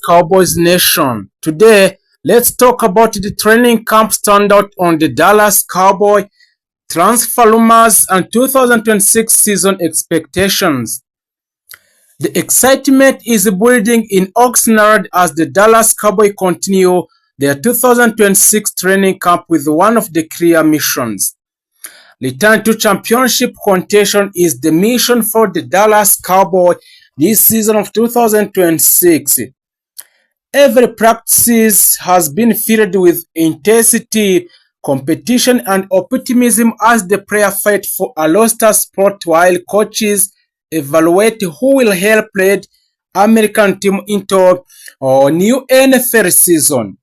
Cowboys Nation. Today, let's talk about the training camp standout on the Dallas Cowboys, transfer rumors, and 2026 season expectations. The excitement is building in Oxnard as the Dallas Cowboys continue their 2026 training camp with one of the clear missions. Return to championship contention is the mission for the Dallas Cowboys this season of 2026. Every practice has been filled with intensity, competition, and optimism as the players fight for a roster spot while coaches evaluate who will help lead American team into a new NFL season.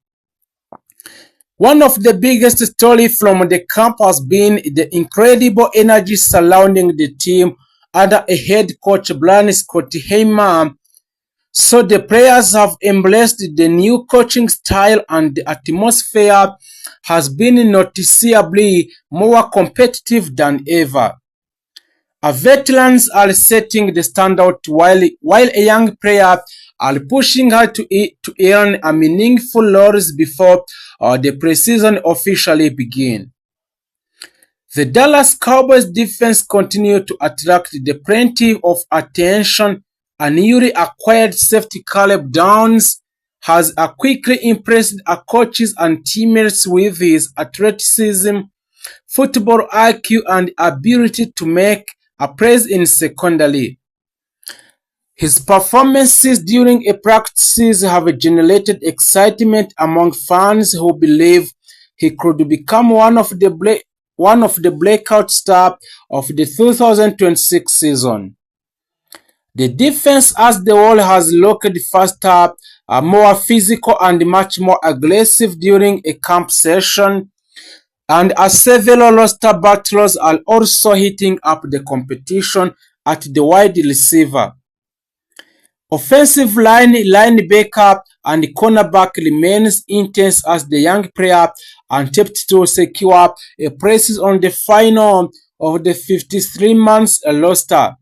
One of the biggest stories from the camp has been the incredible energy surrounding the team under a head coach Brian Schottenheimer. So the players have embraced the new coaching style and the atmosphere has been noticeably more competitive than ever. Our veterans are setting the standard while a young player are pushing hard to earn a meaningful roles before the preseason officially begins. The Dallas Cowboys defense continues to attract the plenty of attention. A newly acquired safety Caleb Downs has quickly impressed our coaches and teammates with his athleticism, football IQ, and ability to make a plays in secondary. His performances during a practices have generated excitement among fans who believe he could become one of the breakout stars of the 2026 season. The defense as the whole has looked faster, more physical, and much more aggressive during a camp session, and as several roster battles are also heating up the competition at the wide receiver. Offensive line, linebacker, and cornerback remains intense as the young player attempts to secure a place on the final of the 53-man roster.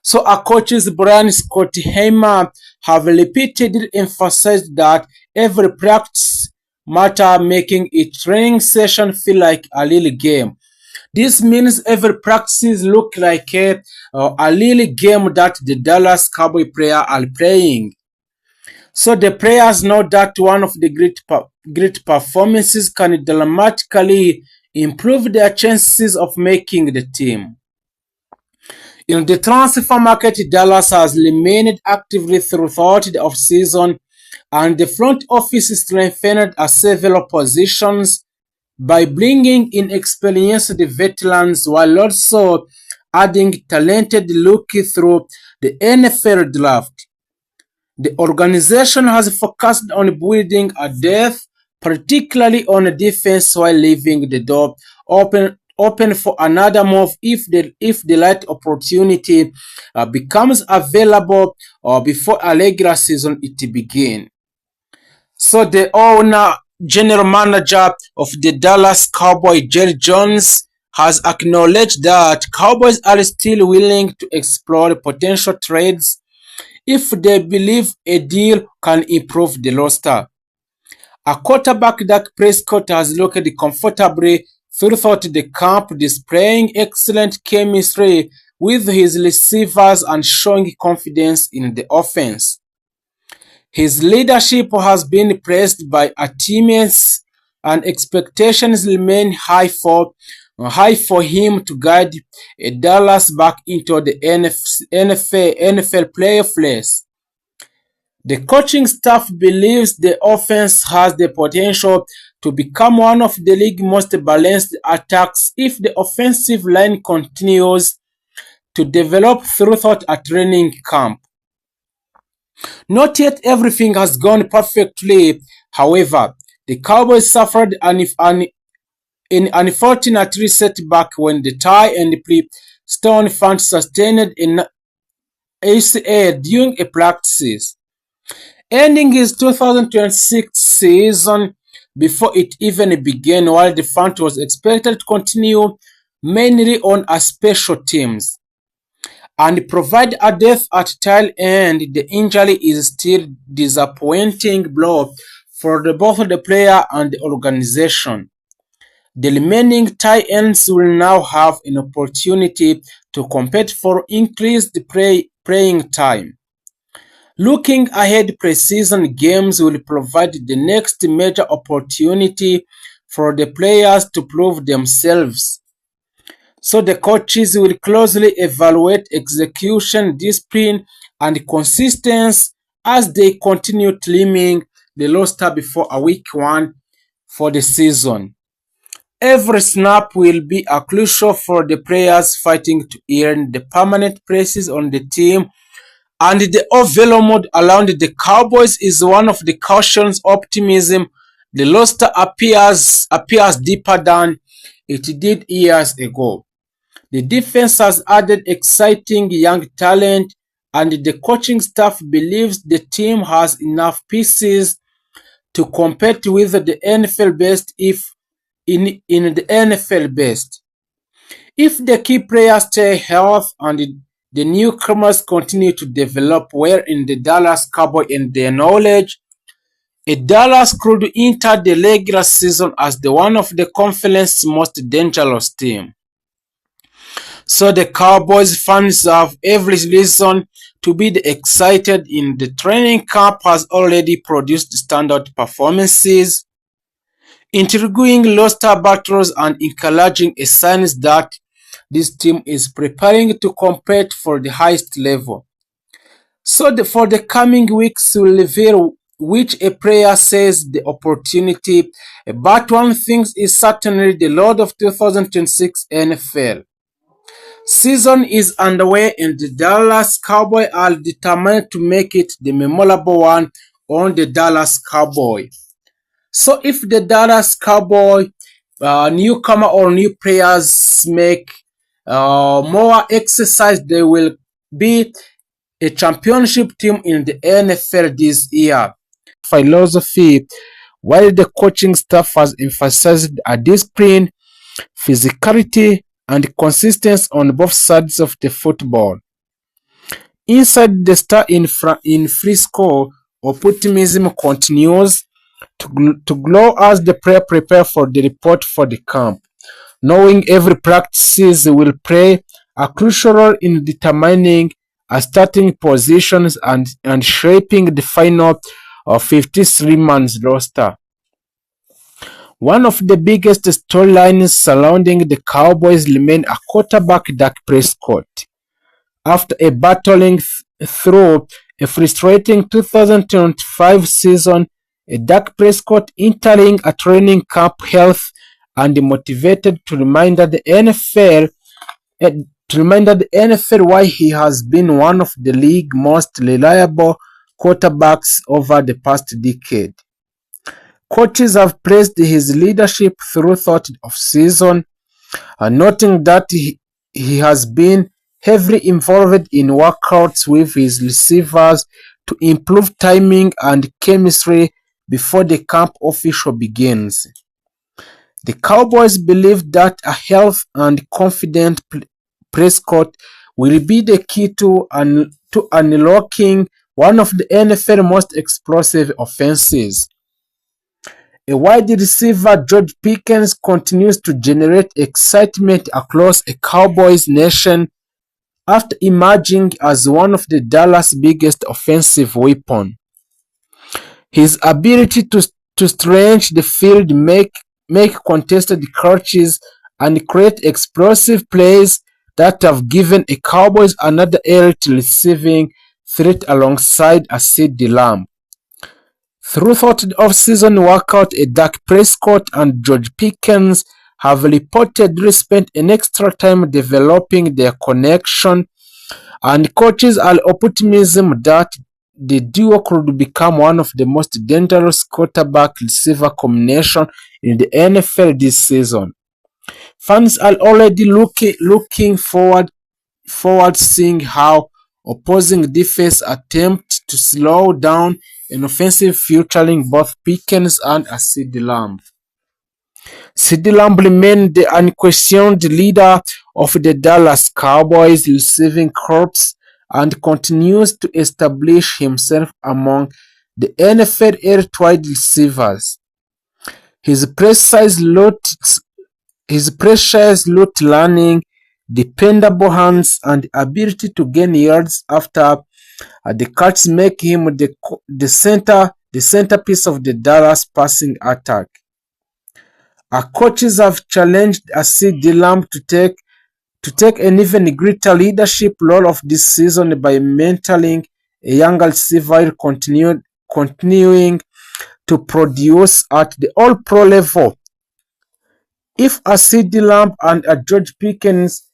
So our coaches Brian Schottenheimer have repeatedly emphasized that every practice matters, making each training session feel like a real game. This means every practice look like a real game that the Dallas Cowboys players are playing. So the players know that one of the great performances can dramatically improve their chances of making the team. In the transfer market, Dallas has remained actively throughout the offseason, and the front office strengthened at several positions by bringing in experienced veterans while also adding talented rookies through the NFL draft. The organization has focused on building a depth, particularly on defense, while leaving the door open for another move if the right opportunity becomes available before a regular season it begins. So the owner, general manager of the Dallas Cowboys, Jerry Jones, has acknowledged that Cowboys are still willing to explore potential trades if they believe a deal can improve the roster. A quarterback, Dak Prescott, has looked comfortably throughout the camp, displaying excellent chemistry with his receivers and showing confidence in the offense. His leadership has been praised by teammates, and expectations remain high for him to guide Dallas back into the NFL playoff race. The coaching staff believes the offense has the potential to become one of the league's most balanced attacks if the offensive line continues to develop throughout a training camp. Not yet everything has gone perfectly, however. The Cowboys suffered an unfortunate setback when the tie and Stone fans sustained an ACL during a practice, ending his 2026 season before it even began, while the front was expected to continue mainly on a special teams. and provide a depth at tail end. The injury is still disappointing blow for both the player and the organization. The remaining tight ends will now have an opportunity to compete for increased playing time. Looking ahead, preseason games will provide the next major opportunity for the players to prove themselves. So the coaches will closely evaluate execution, discipline, and consistency as they continue trimming the roster before a week one for the season. Every snap will be a crucial for the players fighting to earn the permanent places on the team, and the overall mood around the Cowboys is one of the cautions optimism. The roster appears deeper than it did years ago. The defense has added exciting young talent, and the coaching staff believes the team has enough pieces to compete with the NFL best in the NFL best. If the key players stay healthy and the newcomers continue to develop well in the Dallas Cowboys and their knowledge, Dallas could enter the regular season as the one of the conference's most dangerous team. So the Cowboys fans have every reason to be excited. In the training camp has already produced standout performances, intriguing roster battles, and encouraging signs that this team is preparing to compete for the highest level. So for the coming weeks will reveal which a player says the opportunity, but one thing is certainly the Lord of 2026 NFL season is underway, and the Dallas Cowboys are determined to make it the memorable one on the Dallas Cowboy. So if the Dallas Cowboy newcomer or new players make more exercise, they will be a championship team in the NFL this year. Philosophy, while the coaching staff has emphasized a discipline, physicality, and consistency on both sides of the football. Inside the star in Frisco, optimism continues to glow as the player prepare for the report for the camp, knowing every practice will play a crucial role in determining a starting positions and shaping the final 53-man roster. One of the biggest storylines surrounding the Cowboys remain a quarterback Dak Prescott. After battling through a frustrating 2025 season, Dak Prescott entering a training camp health and motivated to remind the NFL why he has been one of the league's most reliable quarterbacks over the past decade. Coaches have praised his leadership throughout the season, noting that he has been heavily involved in workouts with his receivers to improve timing and chemistry before the camp officially begins. The Cowboys believe that a healthy and confident Prescott will be the key to unlocking one of the NFL's most explosive offenses. A wide receiver, George Pickens, continues to generate excitement across a Cowboys nation after emerging as one of the Dallas' biggest offensive weapons. His ability to stretch the field, make contested catches, and create explosive plays that have given a Cowboys another elite receiving threat alongside a CeeDee Lamb. Throughout the off-season workout, Dak Prescott and George Pickens have reportedly spent an extra time developing their connection, and coaches are optimistic that the duo could become one of the most dangerous quarterback-receiver combinations in the NFL this season. Fans are already looking forward seeing how opposing defense attempt to slow down an offensive featuring both Pickens and CeeDee Lamb. CeeDee Lamb remained the unquestioned leader of the Dallas Cowboys receiving corps and continues to establish himself among the NFL elite wide receivers. His precise route running, dependable hands, and ability to gain yards after the catch make him the centerpiece of the Dallas passing attack. Our coaches have challenged CeeDee Lamb to take an even greater leadership role of this season by mentoring a younger receiver continuing to produce at the all-pro level. If a CeeDee Lamb and a George Pickens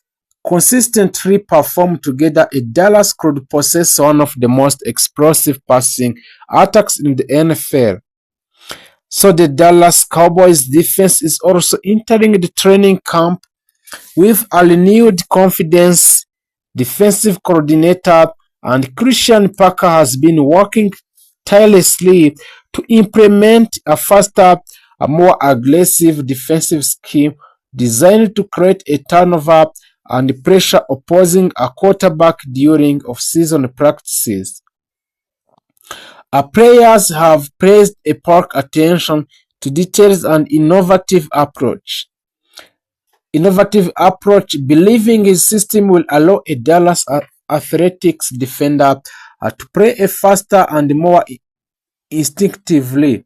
consistently perform together, a Dallas could possess one of the most explosive passing attacks in the NFL. So the Dallas Cowboys defense is also entering the training camp with a renewed confidence. Defensive coordinator and Christian Parker has been working tirelessly to implement a faster, a more aggressive defensive scheme designed to create a turnover and pressure opposing a quarterback during off-season practices. Our players have praised a park attention to details and innovative approach, believing his system will allow a Dallas athletics defender to play a faster and more instinctively.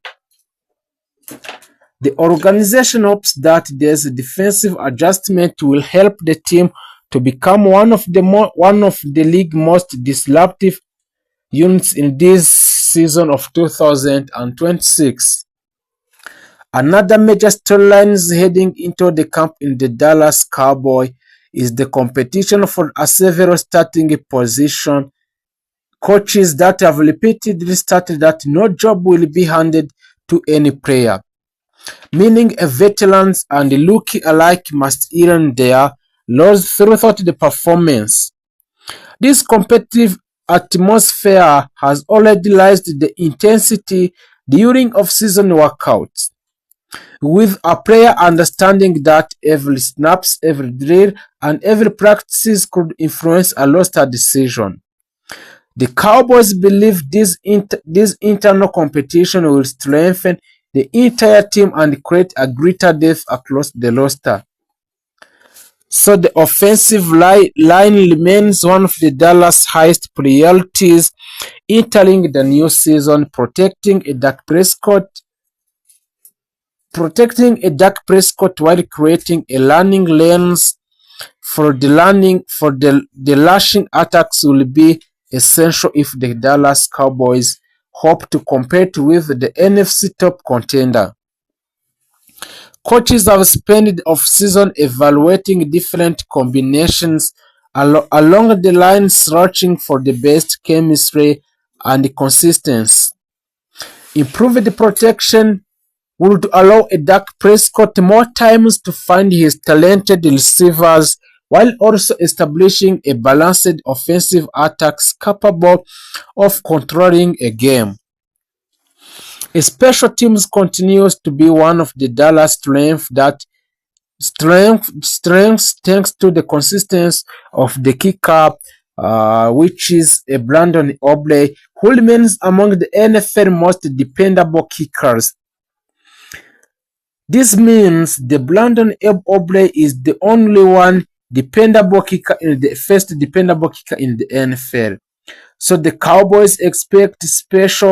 The organization hopes that this defensive adjustment will help the team to become one of the league most disruptive units in this season of 2026. Another major storyline heading into the camp in the Dallas Cowboys is the competition for a several starting position. Coaches that have repeatedly stated that no job will be handed to any player, meaning veterans and rookie alike must earn their roles throughout the performance. This competitive atmosphere has already raised the intensity during off-season workouts, with a player understanding that every snaps, every drill, and every practice could influence a roster decision. The Cowboys believe this internal competition will strengthen the entire team and create a greater depth across the roster. So the offensive line remains one of the Dallas' highest priorities entering the new season, protecting a Dak Prescott while creating a learning lanes for the lashing attacks will be essential if the Dallas Cowboys hope to compete with the NFC top contender. Coaches have spent the off-season evaluating different combinations along the line, searching for the best chemistry and consistency. Improved protection would allow a Dak Prescott more times to find his talented receivers while also establishing a balanced offensive attack capable of controlling a game. Special teams continues to be one of the Dallas strengths thanks to the consistency of the kicker, which is a Brandon Obley, who remains among the NFL most dependable kickers. This means the Brandon Obley is the only one first dependable kicker in the NFL. So the Cowboys expect special